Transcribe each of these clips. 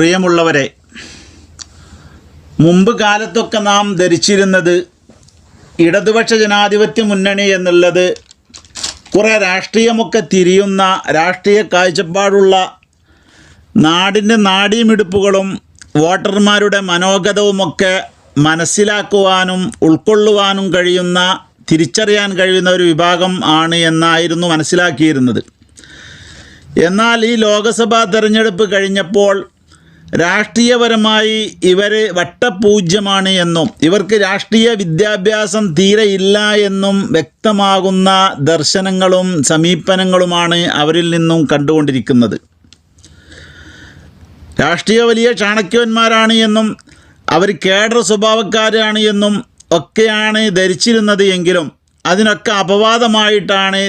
പ്രിയമുള്ളവരെ, മുമ്പ് കാലത്തൊക്കെ നാം ധരിച്ചിരുന്നത് ഇടതുപക്ഷ ജനാധിപത്യ മുന്നണി എന്നുള്ളത് കുറേ രാഷ്ട്രീയമൊക്കെ തിരിയുന്ന, രാഷ്ട്രീയ കാഴ്ചപ്പാടുള്ള, നാടിൻ്റെ നാഡീമിടിപ്പുകളും വോട്ടർമാരുടെ മനോഗതവുമൊക്കെ മനസ്സിലാക്കുവാനും ഉൾക്കൊള്ളുവാനും കഴിയുന്ന, തിരിച്ചറിയാൻ കഴിയുന്ന ഒരു വിഭാഗം ആണ് എന്നായിരുന്നു മനസ്സിലാക്കിയിരുന്നത്. എന്നാൽ ഈ ലോക്സഭാ തെരഞ്ഞെടുപ്പ് കഴിഞ്ഞപ്പോൾ രാഷ്ട്രീയപരമായി ഇവർ വട്ടപൂജ്യമാണ് എന്നും ഇവർക്ക് രാഷ്ട്രീയ വിദ്യാഭ്യാസം തീരെ ഇല്ല എന്നും വ്യക്തമാകുന്ന ദർശനങ്ങളും സമീപനങ്ങളുമാണ് അവരിൽ നിന്നും കണ്ടുകൊണ്ടിരിക്കുന്നത്. രാഷ്ട്രീയ വലിയ ചാണക്യന്മാരാണ് എന്നും അവർ കേഡർ സ്വഭാവക്കാരാണ് എന്നും ഒക്കെയാണ് ധരിച്ചിരുന്നത്. എങ്കിലും അതിനൊക്കെ അപവാദമായിട്ടാണ്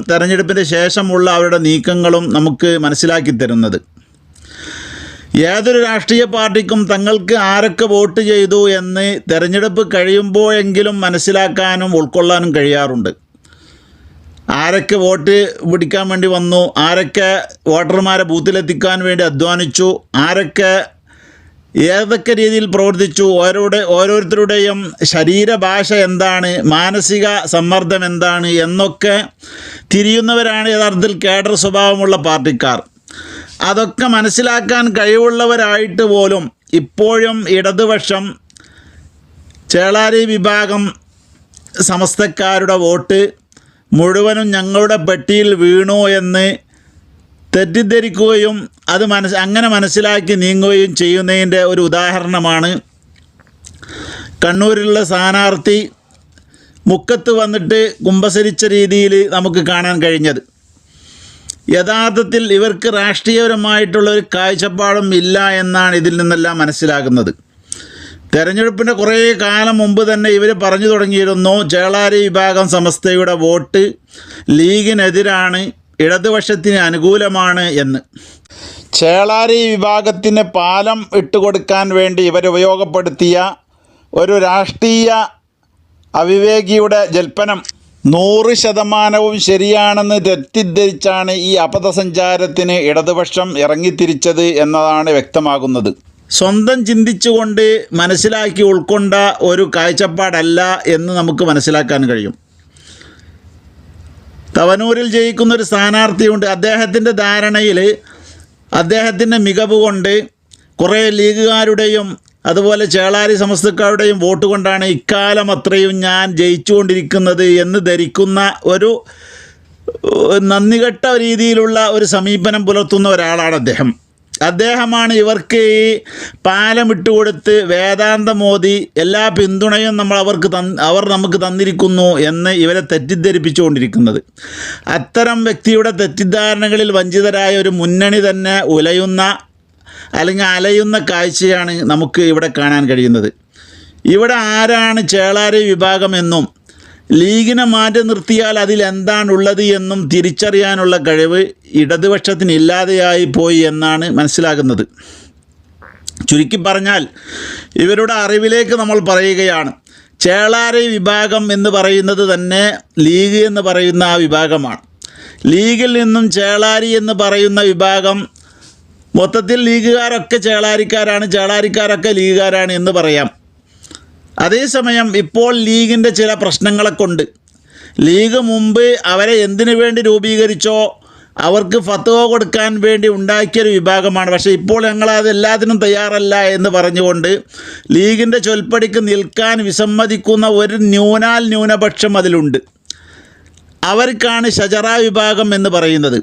തെരഞ്ഞെടുപ്പിൻ്റെ ശേഷമുള്ള അവരുടെ നീക്കങ്ങളും നമുക്ക് മനസ്സിലാക്കി തരുന്നത്. ഏതൊരു രാഷ്ട്രീയ പാർട്ടിക്കും തങ്ങൾക്ക് ആരൊക്കെ വോട്ട് ചെയ്തു എന്ന് തെരഞ്ഞെടുപ്പ് കഴിയുമ്പോഴെങ്കിലും മനസ്സിലാക്കാനും ഉൾക്കൊള്ളാനും കഴിയാറുണ്ട്. ആരൊക്കെ വോട്ട് പിടിക്കാൻ വേണ്ടി വന്നു, ആരൊക്കെ വോട്ടർമാരെ ബൂത്തിലെത്തിക്കാൻ വേണ്ടി അധ്വാനിച്ചു, ആരൊക്കെ ഏതൊക്കെ രീതിയിൽ പ്രവർത്തിച്ചു, ഓരോരുത്തരുടെയും ശരീരഭാഷ എന്താണ്, മാനസിക സമ്മർദ്ദം എന്താണ് എന്നൊക്കെ തിരിയുന്നവരാണ് യഥാർത്ഥത്തിൽ കേഡർ സ്വഭാവമുള്ള പാർട്ടിക്കാർ. അതൊക്കെ മനസ്സിലാക്കാൻ കഴിവുള്ളവരായിട്ട് പോലും ഇപ്പോഴും ഇടതുപക്ഷം ചേളാരി വിഭാഗം സമസ്തക്കാരുടെ വോട്ട് മുഴുവനും ഞങ്ങളുടെ പെട്ടിയിൽ വീണു എന്ന് തെറ്റിദ്ധരിക്കുകയും അത് അങ്ങനെ മനസ്സിലാക്കി നീങ്ങുകയും ചെയ്യുന്നതിൻ്റെ ഒരു ഉദാഹരണമാണ് കണ്ണൂരിലുള്ള സ്ഥാനാർത്ഥി മുക്കത്ത് വന്നിട്ട് കുമ്പസരിച്ച രീതിയിൽ നമുക്ക് കാണാൻ കഴിഞ്ഞത്. യഥാർത്ഥത്തിൽ ഇവർക്ക് രാഷ്ട്രീയപരമായിട്ടുള്ള ഒരു കാഴ്ചപ്പാടും ഇല്ല എന്നാണ് ഇതിൽ നിന്നെല്ലാം മനസ്സിലാകുന്നത്. തെരഞ്ഞെടുപ്പിൻ്റെ കുറേ കാലം മുമ്പ് തന്നെ ഇവർ പറഞ്ഞു തുടങ്ങിയിരുന്നു ചേളാരി വിഭാഗം സമസ്തയുടെ വോട്ട് ലീഗിനെതിരാണ്, ഇടതുപക്ഷത്തിന് അനുകൂലമാണ് എന്ന്. ചേളാരി വിഭാഗത്തിന് പാലം ഇട്ടുകൊടുക്കാൻ വേണ്ടി ഇവർ ഉപയോഗപ്പെടുത്തിയ ഒരു രാഷ്ട്രീയ അവിവേകിയുടെ ജൽപ്പനം 100% ശരിയാണെന്ന് തെറ്റിദ്ധരിച്ചാണ് ഈ അപഥസഞ്ചാരത്തിന് ഇടതുപക്ഷം ഇറങ്ങിത്തിരിച്ചത് എന്നതാണ് വ്യക്തമാകുന്നത്. സ്വന്തം ചിന്തിച്ചുകൊണ്ട് മനസ്സിലാക്കി ഉൾക്കൊണ്ട ഒരു കാഴ്ചപ്പാടല്ല എന്ന് നമുക്ക് മനസ്സിലാക്കാൻ കഴിയും. തവനൂരിൽ ജയിക്കുന്നൊരു സ്ഥാനാർത്ഥിയുണ്ട്. അദ്ദേഹത്തിൻ്റെ ധാരണയിൽ, അദ്ദേഹത്തിൻ്റെ മികവ് കൊണ്ട് കുറേ ലീഗുകാരുടെയും അതുപോലെ ചേളാരി സമസ്തക്കാരുടെയും വോട്ട് കൊണ്ടാണ് ഇക്കാലം അത്രയും ഞാൻ ജയിച്ചുകൊണ്ടിരിക്കുന്നത് എന്ന് ധരിക്കുന്ന ഒരു നന്ദികെട്ട രീതിയിലുള്ള ഒരു സമീപനം പുലർത്തുന്ന ഒരാളാണ് അദ്ദേഹമാണ് ഇവർക്ക് ഈ പാലം ഇട്ടുകൊടുത്ത് വേദാന്തം മോദി എല്ലാ പിന്തുണയും അവർ നമുക്ക് തന്നിരിക്കുന്നു എന്ന് ഇവരെ തെറ്റിദ്ധരിപ്പിച്ചുകൊണ്ടിരിക്കുന്നത്. അത്തരം വ്യക്തിയുടെ തെറ്റിദ്ധാരണകളിൽ വഞ്ചിതരായ ഒരു മുന്നണി തന്നെ അലയുന്ന കാഴ്ചയാണ് നമുക്ക് ഇവിടെ കാണാൻ കഴിയുന്നത്. ഇവിടെ ആരാണ് ചേളാരി വിഭാഗമെന്നും ലീഗിനെ മാറ്റി നിർത്തിയാൽ അതിലെന്താണുള്ളത് എന്നും തിരിച്ചറിയാനുള്ള കഴിവ് ഇടതുപക്ഷത്തിന് ഇല്ലാതെയായി പോയി എന്നാണ് മനസ്സിലാകുന്നത്. ചുരുക്കി പറഞ്ഞാൽ ഇവരുടെ അറിവിലേക്ക് നമ്മൾ പറയുകയാണ്, ചേളാരി വിഭാഗം എന്ന് പറയുന്നത് തന്നെ ലീഗ് എന്ന് പറയുന്ന ആ വിഭാഗമാണ്. ലീഗിൽ നിന്നും ചേളാരി എന്ന് പറയുന്ന വിഭാഗം, മൊത്തത്തിൽ ലീഗുകാരൊക്കെ ചേളാരിക്കാരാണ്, ചേളാരിക്കാരൊക്കെ ലീഗുകാരാണ് എന്ന് പറയാം. അതേസമയം ഇപ്പോൾ ലീഗിൻ്റെ ചില പ്രശ്നങ്ങളെ കൊണ്ട് ലീഗ് മുമ്പ് അവരെ എന്തിനു വേണ്ടി രൂപീകരിച്ചോ അവർക്ക് ഫത്വ കൊടുക്കാൻ വേണ്ടി ഉണ്ടാക്കിയൊരു വിഭാഗമാണ്. പക്ഷേ ഇപ്പോൾ ഞങ്ങളത് എല്ലാത്തിനും തയ്യാറല്ല എന്ന് പറഞ്ഞുകൊണ്ട് ലീഗിൻ്റെ ചൊൽപ്പടിക്ക് നിൽക്കാൻ വിസമ്മതിക്കുന്ന ഒരു ന്യൂനപക്ഷം അതിലുണ്ട്. അവർക്കാണ് ഷജറ വിഭാഗം എന്ന് പറയുന്നത്.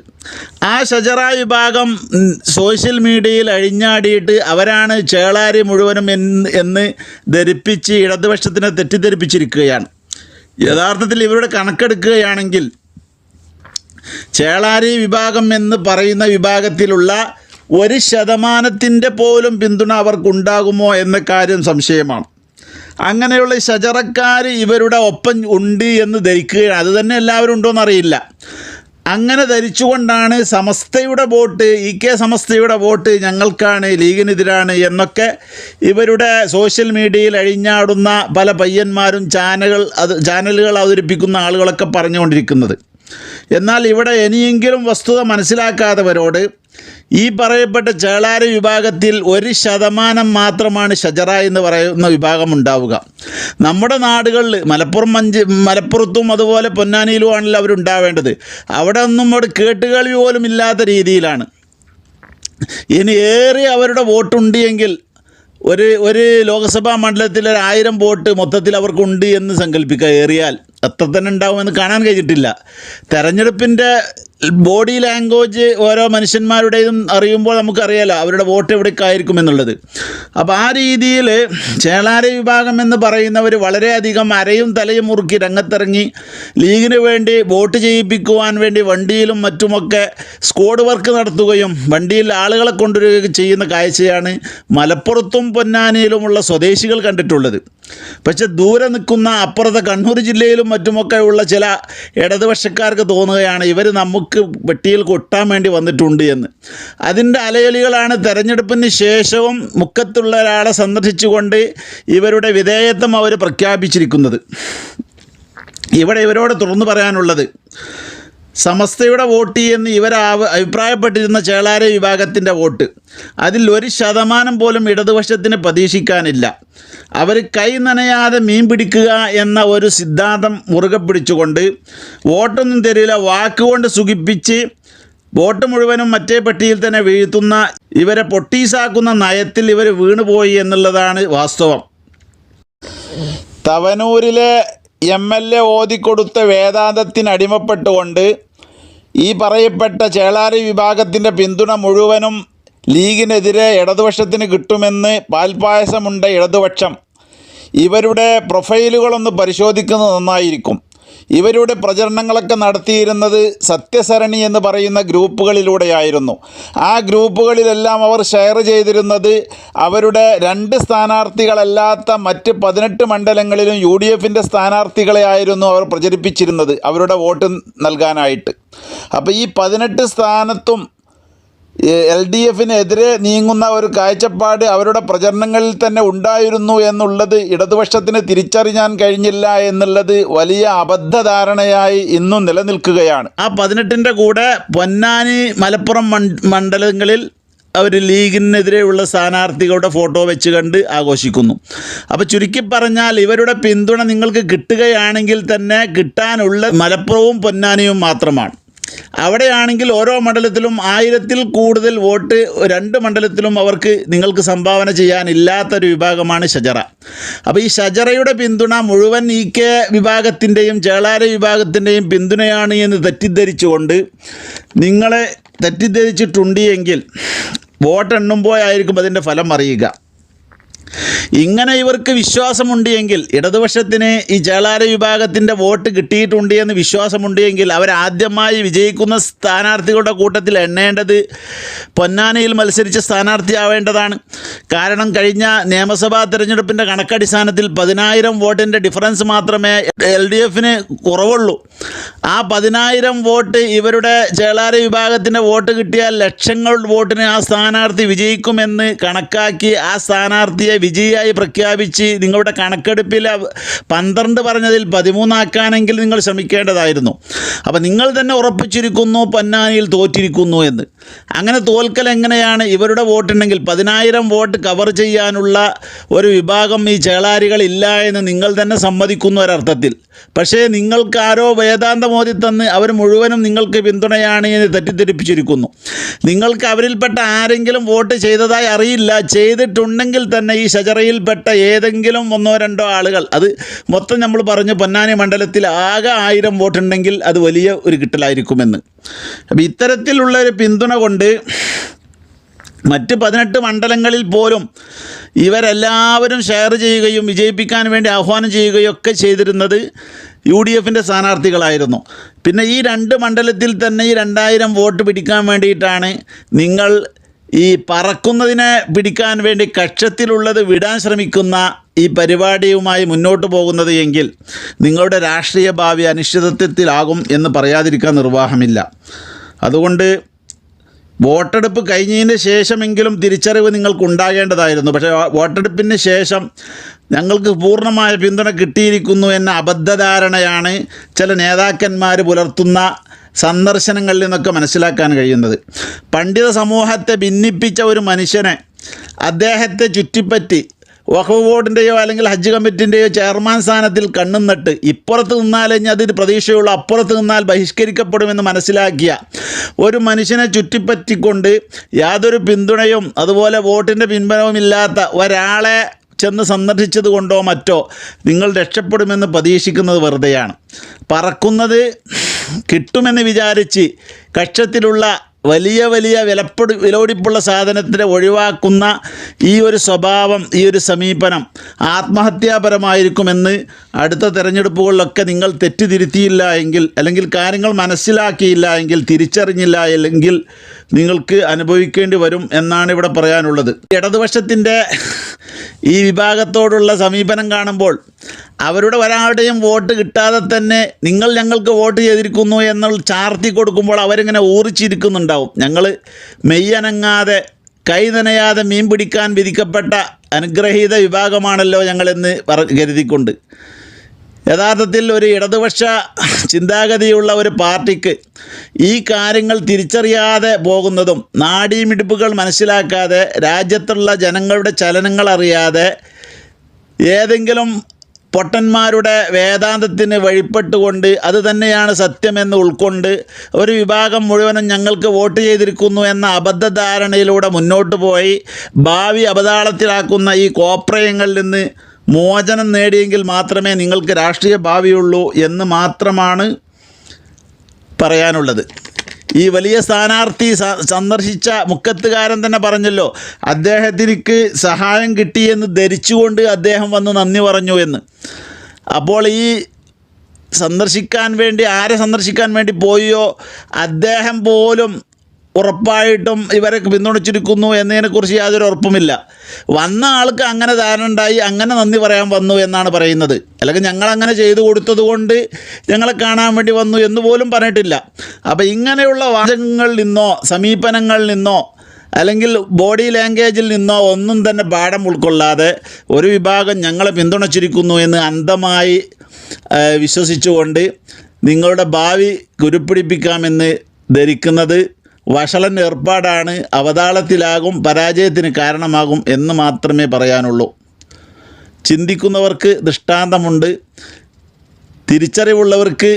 ആ ഷജറ വിഭാഗം സോഷ്യൽ മീഡിയയിൽ അഴിഞ്ഞാടിയിട്ട് അവരാണ് ചേളാരി മുഴുവനും എന്ന് ധരിപ്പിച്ച് ഇടതുപക്ഷത്തിനെ തെറ്റിദ്ധരിപ്പിച്ചിരിക്കുകയാണ്. യഥാർത്ഥത്തിൽ ഇവരുടെ കണക്കെടുക്കുകയാണെങ്കിൽ ചേളാരി വിഭാഗം എന്ന് പറയുന്ന വിഭാഗത്തിലുള്ള 1% പോലും പിന്തുണ അവർക്കുണ്ടാകുമോ എന്ന കാര്യം സംശയമാണ്. അങ്ങനെയുള്ള ഷജറക്കാർ ഇവരുടെ ഒപ്പം ഉണ്ട് എന്ന് ധരിക്കുകയാണ്. അത് തന്നെ എല്ലാവരും ഉണ്ടോയെന്നറിയില്ല. അങ്ങനെ ധരിച്ചുകൊണ്ടാണ് സമസ്തയുടെ വോട്ട്, സമസ്തയുടെ വോട്ട് ഞങ്ങൾക്കാണ്, ലീഗിനെതിരാണ് എന്നൊക്കെ ഇവരുടെ സോഷ്യൽ മീഡിയയിൽ അഴിഞ്ഞാടുന്ന പല പയ്യന്മാരും ചാനലുകൾ അവതരിപ്പിക്കുന്ന ആളുകളൊക്കെ പറഞ്ഞുകൊണ്ടിരിക്കുന്നത്. എന്നാൽ ഇവിടെ ഇനിയെങ്കിലും വസ്തുത മനസ്സിലാക്കാത്തവരോട് ഈ പറയപ്പെട്ട ചേളാരി വിഭാഗത്തിൽ 1% മാത്രമാണ് ഷജറ എന്ന് പറയുന്ന വിഭാഗം ഉണ്ടാവുക. നമ്മുടെ നാടുകളിൽ മലപ്പുറത്തും അതുപോലെ പൊന്നാനിയിലുമാണല്ലോ അവരുണ്ടാവേണ്ടത്. അവിടെ ഒന്നും അവിടെ കേട്ടുകേൾവി പോലും ഇല്ലാത്ത രീതിയിലാണ്. ഇനി ഏറെ അവരുടെ വോട്ടുണ്ട് എങ്കിൽ ഒരു ലോക്സഭാ മണ്ഡലത്തിൽ 1000 വോട്ട് മൊത്തത്തിൽ അവർക്കുണ്ട് എന്ന് സങ്കല്പിക്കുക. ഏറിയാൽ അത്ര തന്നെ ഉണ്ടാവുമെന്ന് കാണാൻ കഴിഞ്ഞിട്ടില്ല. തെരഞ്ഞെടുപ്പിൻ്റെ ബോഡി ലാംഗ്വേജ് ഓരോ മനുഷ്യന്മാരുടേതും അറിയുമ്പോൾ നമുക്കറിയാലോ അവരുടെ വോട്ട് എവിടേക്കായിരിക്കും എന്നുള്ളത്. അപ്പോൾ ആ രീതിയിൽ ചേളാരി വിഭാഗം എന്ന് പറയുന്നവർ വളരെയധികം അരയും തലയും മുറുക്കി രംഗത്തിറങ്ങി ലീഗിന് വേണ്ടി വോട്ട് ചെയ്യിപ്പിക്കുവാൻ വേണ്ടി വണ്ടിയിലും മറ്റുമൊക്കെ സ്ക്വാഡ് വർക്ക് നടത്തുകയും വണ്ടിയിൽ ആളുകളെ കൊണ്ടുവരികയും ചെയ്യുന്ന കാഴ്ചയാണ് മലപ്പുറത്തും പൊന്നാനിയിലുമുള്ള സ്വദേശികൾ കണ്ടിട്ടുള്ളത്. പക്ഷെ ദൂരെ നിൽക്കുന്ന അപ്പുറത്തെ കണ്ണൂർ ജില്ലയിലും മറ്റുമൊക്കെ ഉള്ള ചില ഇടതുപക്ഷക്കാർക്ക് തോന്നുകയാണ് ഇവർ നമുക്ക് വെട്ടിയിൽ കൊട്ടാൻ വേണ്ടി വന്നിട്ടുണ്ട് എന്ന്. അതിൻ്റെ അലയൊലികളാണ് തെരഞ്ഞെടുപ്പിന് ശേഷവും മുക്കത്തുള്ള ഒരാളെ സന്ദർശിച്ചുകൊണ്ട് ഇവരുടെ വിധേയത്വം അവർ പ്രഖ്യാപിച്ചിരിക്കുന്നത്. ഇവിടെ ഇവരോട് തുറന്നു പറയാനുള്ളത്, സമസ്തയുടെ വോട്ട് എന്ന് ഇവർ അഭിപ്രായപ്പെട്ടിരുന്ന ചേളാരി വിഭാഗത്തിൻ്റെ വോട്ട് അതിൽ 1% പോലും ഇടതുപക്ഷത്തിന് പ്രതീക്ഷിക്കാനില്ല. അവർ കൈ നനയാതെ മീൻ പിടിക്കുക എന്ന ഒരു സിദ്ധാന്തം മുറുകെ പിടിച്ചുകൊണ്ട് വോട്ടൊന്നും തരില്ല, വാക്കുകൊണ്ട് സുഖിപ്പിച്ച് വോട്ട് മുഴുവനും മറ്റേ പെട്ടിയിൽ തന്നെ വീഴ്ത്തുന്ന ഇവരെ പൊട്ടീസാക്കുന്ന നയത്തിൽ ഇവർ വീണുപോയി എന്നുള്ളതാണ് വാസ്തവം. തവനൂരിലെ MLA ഓതിക്കൊടുത്ത വേദാന്തത്തിനടിമപ്പെട്ടുകൊണ്ട് ഈ പറയപ്പെട്ട ചേളാരി വിഭാഗത്തിൻ്റെ പിന്തുണ മുഴുവനും ലീഗിനെതിരെ ഇടതുപക്ഷത്തിന് കിട്ടുമെന്ന് പാൽപ്പായസമുണ്ട ഇടതുപക്ഷം ഇവരുടെ പ്രൊഫൈലുകളൊന്ന് പരിശോധിക്കുന്നത് നന്നായിരിക്കും. ഇവരുടെ പ്രചരണങ്ങളൊക്കെ നടത്തിയിരുന്നത് സത്യസരണി എന്ന് പറയുന്ന ഗ്രൂപ്പുകളിലൂടെയായിരുന്നു. ആ ഗ്രൂപ്പുകളിലെല്ലാം അവർ ഷെയർ ചെയ്തിരുന്നത് അവരുടെ 2 സ്ഥാനാർത്ഥികളല്ലാത്ത മറ്റ് 18 മണ്ഡലങ്ങളിലും UDFൻ്റെ സ്ഥാനാർത്ഥികളെ ആയിരുന്നു അവർ പ്രചരിപ്പിച്ചിരുന്നത് അവരുടെ വോട്ട് നൽകാനായിട്ട്. അപ്പോൾ ഈ 18 സ്ഥാനത്തും LDFനെതിരെ നീങ്ങുന്ന ഒരു കാഴ്ചപ്പാട് അവരുടെ പ്രചരണങ്ങളിൽ തന്നെ ഉണ്ടായിരുന്നു എന്നുള്ളത് ഇടതുപക്ഷത്തിന് തിരിച്ചറിയാൻ കഴിഞ്ഞില്ല എന്നുള്ളത് വലിയ അബദ്ധധാരണയായി ഇന്നും നിലനിൽക്കുകയാണ്. ആ 18ൻ്റെ കൂടെ പൊന്നാനി മലപ്പുറം മണ്ഡലങ്ങളിൽ അവർ ലീഗിനെതിരെയുള്ള സ്ഥാനാർത്ഥികളുടെ ഫോട്ടോ വെച്ച് കണ്ട് ആഘോഷിക്കുന്നു. അപ്പോൾ ചുരുക്കി പറഞ്ഞാൽ ഇവരുടെ പിന്തുണ നിങ്ങൾക്ക് കിട്ടുകയാണെങ്കിൽ തന്നെ കിട്ടാനുള്ള മലപ്പുറവും പൊന്നാനിയും മാത്രമാണ്. അവിടെയാണെങ്കിൽ ഓരോ മണ്ഡലത്തിലും 1000-ൽ കൂടുതൽ വോട്ട് 2 മണ്ഡലത്തിലും നിങ്ങൾക്ക് സംഭാവന ചെയ്യാനില്ലാത്തൊരു വിഭാഗമാണ് ഷജറ. അപ്പോൾ ഈ ഷജറയുടെ പിന്തുണ മുഴുവൻ EK വിഭാഗത്തിൻ്റെയും ചേളാരി വിഭാഗത്തിൻ്റെയും പിന്തുണയാണ് എന്ന് തെറ്റിദ്ധരിച്ചുകൊണ്ട് നിങ്ങളെ തെറ്റിദ്ധരിച്ചിട്ടുണ്ട് എങ്കിൽ വോട്ട് എണ്ണുമ്പോഴായിരിക്കും അതിൻ്റെ ഫലം അറിയുക. ഇങ്ങനെ ഇവർക്ക് വിശ്വാസമുണ്ട് എങ്കിൽ, ഇടതുപക്ഷത്തിന് ഈ ചേളാരി വിഭാഗത്തിൻ്റെ വോട്ട് കിട്ടിയിട്ടുണ്ട് എന്ന് വിശ്വാസമുണ്ട് എങ്കിൽ അവരാദ്യമായി വിജയിക്കുന്ന സ്ഥാനാർത്ഥികളുടെ കൂട്ടത്തിൽ എണ്ണേണ്ടത് പൊന്നാനിയിൽ മത്സരിച്ച സ്ഥാനാർത്ഥിയാവേണ്ടതാണ്. കാരണം കഴിഞ്ഞ നിയമസഭാ തെരഞ്ഞെടുപ്പിൻ്റെ കണക്കടിസ്ഥാനത്തിൽ 10,000 വോട്ടിൻ്റെ ഡിഫറൻസ് മാത്രമേ LDFന് കുറവുള്ളൂ. ആ 10,000 വോട്ട് ഇവരുടെ ചേളാരി വിഭാഗത്തിൻ്റെ വോട്ട് കിട്ടിയാൽ ലക്ഷങ്ങൾ വോട്ടിന് ആ സ്ഥാനാർത്ഥി വിജയിക്കുമെന്ന് കണക്കാക്കി ആ സ്ഥാനാർത്ഥിയെ വിജയിയായി പ്രഖ്യാപിച്ച് നിങ്ങളുടെ കണക്കെടുപ്പിൽ 12 പറഞ്ഞതിൽ 13 ആക്കാനെങ്കിൽ നിങ്ങൾ ശ്രമിക്കേണ്ടതായിരുന്നു. അപ്പോൾ നിങ്ങൾ തന്നെ ഉറപ്പിച്ചിരിക്കുന്നു പൊന്നാനിയിൽ തോറ്റിരിക്കുന്നു എന്ന്. അങ്ങനെ തോൽക്കൽ എങ്ങനെയാണ്? ഇവരുടെ വോട്ടുണ്ടെങ്കിൽ 10,000 വോട്ട് കവർ ചെയ്യാനുള്ള ഒരു വിഭാഗം ഈ ചേളാരികളില്ല എന്ന് നിങ്ങൾ തന്നെ സമ്മതിക്കുന്നു ഒരർത്ഥത്തിൽ. പക്ഷേ നിങ്ങൾക്കാരോ വേദാന്തമോദി തന്ന് അവർ മുഴുവനും നിങ്ങൾക്ക് പിന്തുണയാണ് എന്ന് തെറ്റിദ്ധരിപ്പിച്ചിരിക്കുന്നു. നിങ്ങൾക്ക് അവരിൽപ്പെട്ട ആരെങ്കിലും വോട്ട് ചെയ്തതായി അറിയില്ല. ചെയ്തിട്ടുണ്ടെങ്കിൽ തന്നെ ഈ ഷജറയിൽപ്പെട്ട ഏതെങ്കിലും 1-2 ആളുകൾ, അത് മൊത്തം നമ്മൾ പറഞ്ഞു പൊന്നാനി മണ്ഡലത്തിൽ ആകെ 1000 വോട്ടുണ്ടെങ്കിൽ അത് വലിയ ഒരു കിട്ടലായിരിക്കുമെന്ന്. അപ്പോൾ ഇത്തരത്തിലുള്ള ഒരു പിന്തുണ കൊണ്ട് മറ്റ് 18 മണ്ഡലങ്ങളിൽ പോലും ഇവരെല്ലാവരും ഷെയർ ചെയ്യുകയും വിജയിപ്പിക്കാൻ വേണ്ടി ആഹ്വാനം ചെയ്യുകയും ഒക്കെ ചെയ്തിരുന്നത് UDFൻ്റെ സ്ഥാനാർത്ഥികളായിരുന്നു. പിന്നെ ഈ 2 മണ്ഡലത്തിൽ തന്നെ ഈ 2000 വോട്ട് പിടിക്കാൻ വേണ്ടിയിട്ടാണ് നിങ്ങൾ ഈ പറക്കുന്നതിനെ പിടിക്കാൻ വേണ്ടി കക്ഷത്തിലുള്ളത് വിടാൻ ശ്രമിക്കുന്ന ഈ പരിപാടിയുമായി മുന്നോട്ട് പോകുന്നത് എങ്കിൽ നിങ്ങളുടെ രാഷ്ട്രീയ ഭാവി അനിശ്ചിതത്വത്തിലാകും എന്ന് പറയാതിരിക്കാൻ നിർവാഹമില്ല. അതുകൊണ്ട് വോട്ടെടുപ്പ് കഴിഞ്ഞതിന് ശേഷമെങ്കിലും തിരിച്ചറിവ് നിങ്ങൾക്കുണ്ടാകേണ്ടതായിരുന്നു. പക്ഷേ വോട്ടെടുപ്പിന് ശേഷം ഞങ്ങൾക്ക് പൂർണ്ണമായ പിന്തുണ കിട്ടിയിരിക്കുന്നു എന്ന അബദ്ധധാരണയാണ് ചില നേതാക്കന്മാർ പുലർത്തുന്ന സന്ദർശനങ്ങളിൽ നിന്നൊക്കെ മനസ്സിലാക്കാൻ കഴിയുന്നത്. പണ്ഡിത സമൂഹത്തെ ഭിന്നിപ്പിച്ച ഒരു മനുഷ്യനെ അദ്ദേഹത്തെ ചുറ്റിപ്പറ്റി വഖഫ് ബോർഡിൻ്റെയോ അല്ലെങ്കിൽ ഹജ്ജ് കമ്മിറ്റിൻ്റെയോ ചെയർമാൻ സ്ഥാനത്തിൽ കണ്ണും നട്ട് ഇപ്പുറത്ത് നിന്നാൽ ഇനി അതിന് പ്രതീക്ഷയുള്ള അപ്പുറത്ത് നിന്നാൽ ബഹിഷ്കരിക്കപ്പെടുമെന്ന് മനസ്സിലാക്കിയ ഒരു മനുഷ്യനെ ചുറ്റിപ്പറ്റിക്കൊണ്ട് യാതൊരു പിന്തുണയും അതുപോലെ വോട്ടിൻ്റെ പിൻബലവുമില്ലാത്ത ഒരാളെ ചെന്ന് സന്ദർശിച്ചത് കൊണ്ടോ മറ്റോ നിങ്ങൾ രക്ഷപ്പെടുമെന്ന് പ്രതീക്ഷിക്കുന്നത് വെറുതെയാണ്. പറക്കുന്നത് കിട്ടുമെന്ന് വിചാരിച്ച് കക്ഷത്തിലുള്ള വലിയ വലിയ വിലപിടിപ്പുള്ള സാധനത്തിനെ ഒഴിവാക്കുന്ന ഈ ഒരു സ്വഭാവം, ഈ ഒരു സമീപനം ആത്മഹത്യാപരമായിരിക്കുമെന്ന് അടുത്ത തെരഞ്ഞെടുപ്പുകളിലൊക്കെ നിങ്ങൾ തെറ്റിതിരുത്തിയില്ല എങ്കിൽ, അല്ലെങ്കിൽ കാര്യങ്ങൾ മനസ്സിലാക്കിയില്ല എങ്കിൽ, തിരിച്ചറിഞ്ഞില്ല എങ്കിൽ നിങ്ങൾക്ക് അനുഭവിക്കേണ്ടി വരും എന്നാണ് ഇവിടെ പറയാനുള്ളത്. ഇടതുപക്ഷത്തിൻ്റെ ഈ വിഭാഗത്തോടുള്ള സമീപനം കാണുമ്പോൾ അവരുടെ ഒരാളുടെയും വോട്ട് കിട്ടാതെ തന്നെ നിങ്ങൾ ഞങ്ങൾക്ക് വോട്ട് ചെയ്തിരിക്കുന്നു എന്നുള്ള ചാർത്തി കൊടുക്കുമ്പോൾ അവരിങ്ങനെ ഊറിച്ചിരിക്കുന്നുണ്ടാവും. ഞങ്ങൾ മെയ്യനങ്ങാതെ കൈ നനയാതെ മീൻ പിടിക്കാൻ വിധിക്കപ്പെട്ട അനുഗ്രഹീത വിഭാഗമാണല്ലോ ഞങ്ങളെന്ന് കരുതിക്കൊണ്ട്, യഥാർത്ഥത്തിൽ ഒരു ഇടതുപക്ഷ ചിന്താഗതിയുള്ള ഒരു പാർട്ടിക്ക് ഈ കാര്യങ്ങൾ തിരിച്ചറിയാതെ പോകുന്നതും നാഡീമിടിപ്പുകൾ മനസ്സിലാക്കാതെ രാജ്യത്തുള്ള ജനങ്ങളുടെ ചലനങ്ങൾ അറിയാതെ ഏതെങ്കിലും പൊട്ടന്മാരുടെ വേദാന്തത്തിന് വഴിപ്പെട്ടുകൊണ്ട് അത് തന്നെയാണ് സത്യമെന്ന് ഉൾക്കൊണ്ട് ഒരു വിഭാഗം മുഴുവനും ഞങ്ങൾക്ക് വോട്ട് ചെയ്തിരിക്കുന്നു എന്ന അബദ്ധധാരണയിലൂടെ മുന്നോട്ട് പോയി ഭാവി അപതാളത്തിലാക്കുന്ന ഈ കോപ്രയങ്ങളിൽ നിന്ന് മോചനം നേടിയെങ്കിൽ മാത്രമേ നിങ്ങൾക്ക് രാഷ്ട്രീയ ഭാവിയുള്ളൂ എന്ന് മാത്രമാണ് പറയാനുള്ളത്. ഈ വലിയ സ്ഥാനാർത്ഥി സന്ദർശിച്ച മുക്കത്തുകാരൻ തന്നെ പറഞ്ഞല്ലോ, അദ്ദേഹത്തിനിക്ക് സഹായം കിട്ടിയെന്ന് ധരിച്ചുകൊണ്ട് അദ്ദേഹം വന്ന് നന്ദി പറഞ്ഞു എന്ന്. അപ്പോൾ ഈ ആരെ സന്ദർശിക്കാൻ വേണ്ടി പോയോ അദ്ദേഹം പോലും ഉറപ്പായിട്ടും ഇവരെ പിന്തുണച്ചിരിക്കുന്നു എന്നതിനെക്കുറിച്ച് യാതൊരു ഉറപ്പുമില്ല. വന്ന ആൾക്ക് അങ്ങനെ ധാരണ ഉണ്ടായി, അങ്ങനെ നന്ദി പറയാൻ വന്നു എന്നാണ് പറയുന്നത്. അല്ലെങ്കിൽ ഞങ്ങളങ്ങനെ ചെയ്തു കൊടുത്തത് കൊണ്ട് ഞങ്ങളെ കാണാൻ വേണ്ടി വന്നു എന്ന് പോലും പറഞ്ഞിട്ടില്ല. അപ്പോൾ ഇങ്ങനെയുള്ള വാചകങ്ങളിൽ നിന്നോ സമീപനങ്ങളിൽ നിന്നോ അല്ലെങ്കിൽ ബോഡി ലാംഗ്വേജിൽ നിന്നോ ഒന്നും തന്നെ പാഠം ഉൾക്കൊള്ളാതെ ഒരു വിഭാഗം ഞങ്ങളെ പിന്തുണച്ചിരിക്കുന്നു എന്ന് അന്ധമായി വിശ്വസിച്ചുകൊണ്ട് നിങ്ങളുടെ ഭാവി കുരുപ്പിടിപ്പിക്കാമെന്ന് ധരിക്കുന്നത് വഷളൻ ഏർപ്പാടാണ്, അവതാളത്തിലാകും, പരാജയത്തിന് കാരണമാകും എന്ന് മാത്രമേ പറയാനുള്ളൂ. ചിന്തിക്കുന്നവർക്ക് ദൃഷ്ടാന്തമുണ്ട്. തിരിച്ചറിവുള്ളവർക്ക്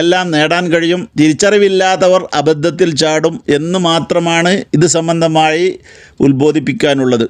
എല്ലാം നേടാൻ കഴിയും. തിരിച്ചറിവില്ലാത്തവർ അബദ്ധത്തിൽ ചാടും എന്ന് മാത്രമാണ് ഇത് സംബന്ധമായി ഉത്ബോധിപ്പിക്കാനുള്ളത്.